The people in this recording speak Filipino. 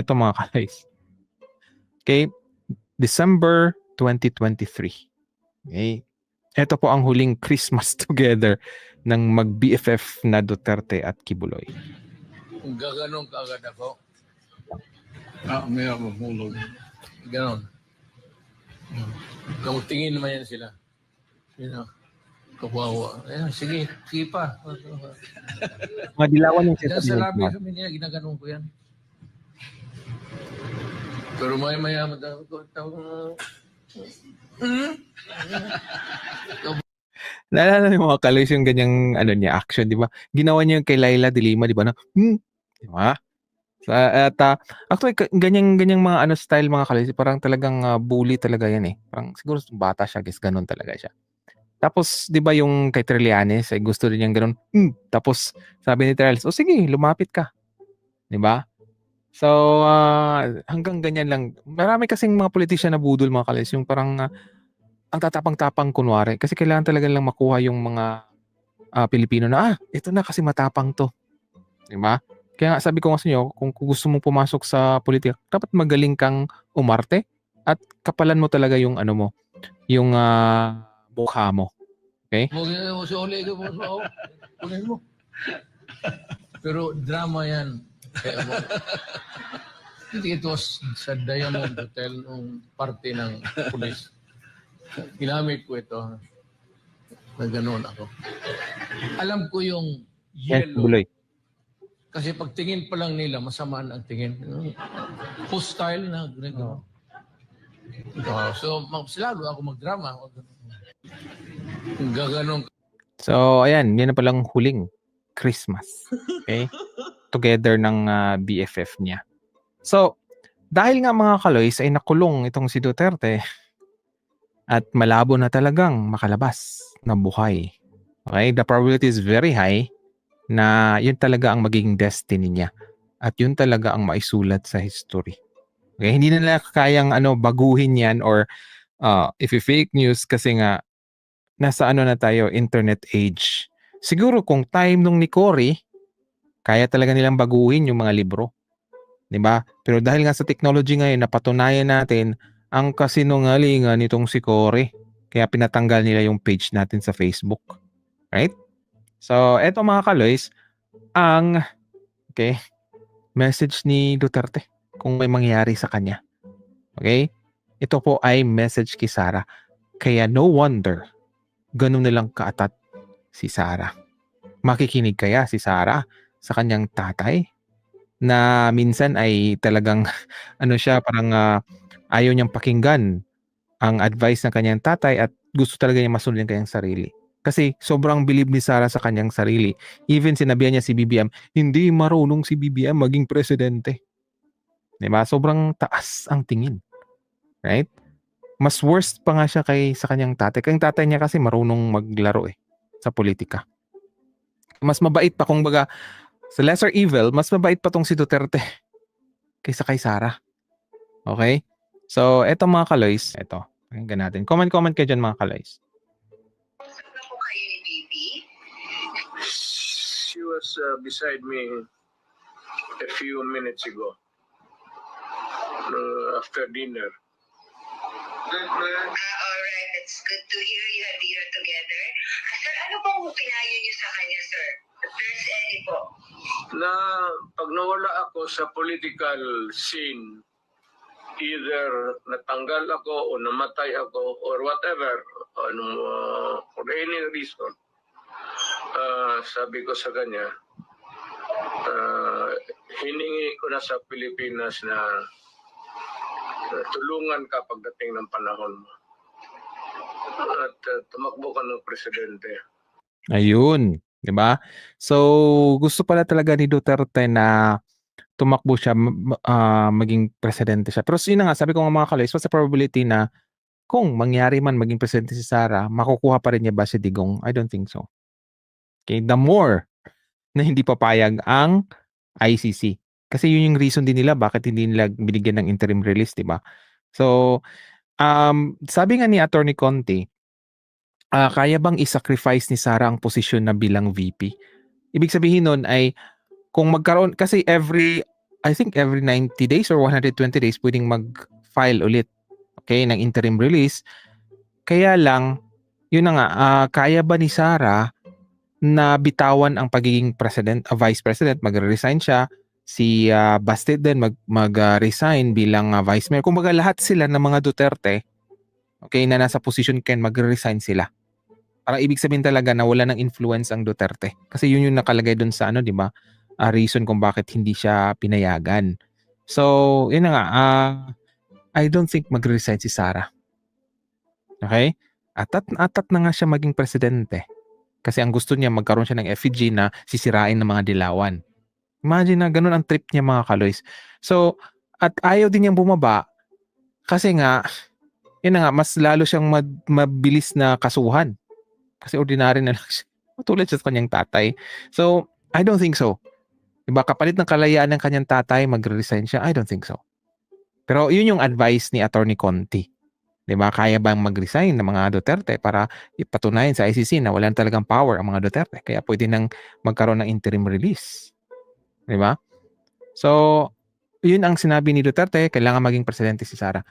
Ito mga kalays. Okay, December 2023. Okay, ito po ang huling Christmas together ng mag-BFF na Duterte at Kibuloy. Gaganong kaagad ako. May mahulog. Ganon. Kamutingin naman yan sila. Kawawa. Sige pa. Madilawan yung Diyan sa labi kami niya, ginaganong ko yan. Pero maya Naalala niyo mga kalays yung ganyang action, di ba? Ginawa niya yung kay Laila de Lima, di ba? Di ba? Actually, ganyang mga style mga kalays, parang talagang bully talaga yan eh. Parang siguro bata siya, guys, ganun talaga siya. Tapos, di ba yung kay Trillanes, ay gusto rin niyang ganun. Tapos, sabi ni Trillanes, sige, lumapit ka. Di ba? So, hanggang ganyan lang. Marami kasing mga politician na budol mga kalays, yung parang ang tatapang-tapang kunwari. Kasi kailangan talaga lang makuha yung mga Pilipino na, ito na kasi matapang to. Di ba? Kaya nga sabi ko nga sa inyo, kung gusto mong pumasok sa politika, dapat magaling kang umarte at kapalan mo talaga yung yung mukha mo. Okay? Pero drama yan. Ito sa Diamond Hotel nung parte ng pulis. Ginamit ko ito. Na ganoon ako. Alam ko yung yellow. Kasi pag tingin pa lang nila, masama ang tingin. Hostile na gano'n. So, lalo ako magdrama. Gaganon. So, ayan. Yan na palang huling Christmas. Okay? Together ng BFF niya. So, dahil nga mga kaloys ay nakulong itong si Duterte at malabo na talagang makalabas na buhay. Okay? The probability is very high na yun talaga ang magiging destiny niya at yun talaga ang maisulat sa history. Okay? Hindi na nila kayang baguhin yan or if you fake news kasi nga nasa na tayo, internet age. Siguro kung time nung ni Cory, kaya talaga nilang baguhin yung mga libro. 'Di ba? Pero dahil nga sa technology ngayon, napatunayan natin ang kasinungalingan nitong si Cory. Kaya pinatanggal nila yung page natin sa Facebook. Right? So, eto mga kaloys, ang message ni Duterte kung may mangyari sa kanya. Okay? Ito po ay message kay Sara. Kaya no wonder, ganun nilang kaatat si Sara. Makikinig kaya si Sara sa kanyang tatay na minsan ay talagang siya parang ayaw niyang pakinggan ang advice ng kanyang tatay at gusto talaga niya masunod yung kanyang sarili. Kasi sobrang believe ni Sara sa kanyang sarili. Even sinabihan niya si BBM, hindi marunong si BBM maging presidente. Diba? Sobrang taas ang tingin. Right? Mas worst pa nga siya sa kanyang tatay. Kanyang tatay niya kasi marunong maglaro sa politika. Mas mabait pa kung baga sa lesser evil, mas mabait pa tong si Duterte kaysa kay Sara. Okay? So, eto mga kaloys. Eto. Pakinggan natin. Comment kayo dyan mga kaloys. She was beside me a few minutes ago after dinner. Alright, it's good to hear you have dinner together. Sir, ano pong pinayo niyo sa kanya, sir? If there's any po. Na pag nawala ako sa political scene, either natanggal ako o namatay ako or whatever, for any reason, sabi ko sa kanya, hiningi ko na sa Pilipinas na tulungan ka pagdating ng panahon mo. At tumakbo ka ng presidente. Ayun, 'di ba? So, gusto pala talaga ni Duterte na tumakbo siya, maging presidente siya. Pero yun na nga, sabi ko nga mga kaloys, what's the probability na kung mangyari man maging presidente si Sara, makukuha pa rin niya ba si Digong? I don't think so. Okay, the more na hindi papayag ang ICC. Kasi yun yung reason din nila bakit hindi nila binigyan ng interim release, di ba? So, sabi nga ni Attorney Conte, kaya bang i-sacrifice ni Sara ang posisyon na bilang VP? Ibig sabihin nun ay kung magkaroon, kasi every I think every 90 days or 120 days pwedeng mag-file ulit, okay, ng interim release. Kaya lang, yun na nga, kaya ba ni Sara na bitawan ang pagiging vice president, magre-resign siya, si Baste din mag-resign bilang vice mayor. Kumbaga lahat sila ng mga Duterte, okay, na nasa position can magre-resign sila. Parang ibig sabihin talaga na wala ng influence ang Duterte. Kasi yun yung nakalagay dun sa di ba? Reason kung bakit hindi siya pinayagan. So, yun na nga, I don't think magre-resign si Sara. Okay? Atat na nga siya maging presidente. Kasi ang gusto niya, magkaroon siya ng effigy na sisirain ng mga dilawan. Imagine na ganun ang trip niya, mga kaloys. So, at ayaw din niyang bumaba kasi nga, yun na nga, mas lalo siyang mabilis na kasuhan. Kasi ordinary na lang siya. Tulad siya sa kanyang tatay. So, I don't think so. Diba, kapalit ng kalayaan ng kanyang tatay, magre-resign siya? I don't think so. Pero yun yung advice ni Attorney Conti. Diba, kaya bang mag-resign ng mga Duterte para ipatunayan sa ICC na wala talagang power ang mga Duterte? Kaya pwede nang magkaroon ng interim release. Diba? So, yun ang sinabi ni Duterte, kailangan maging presidente si Sara.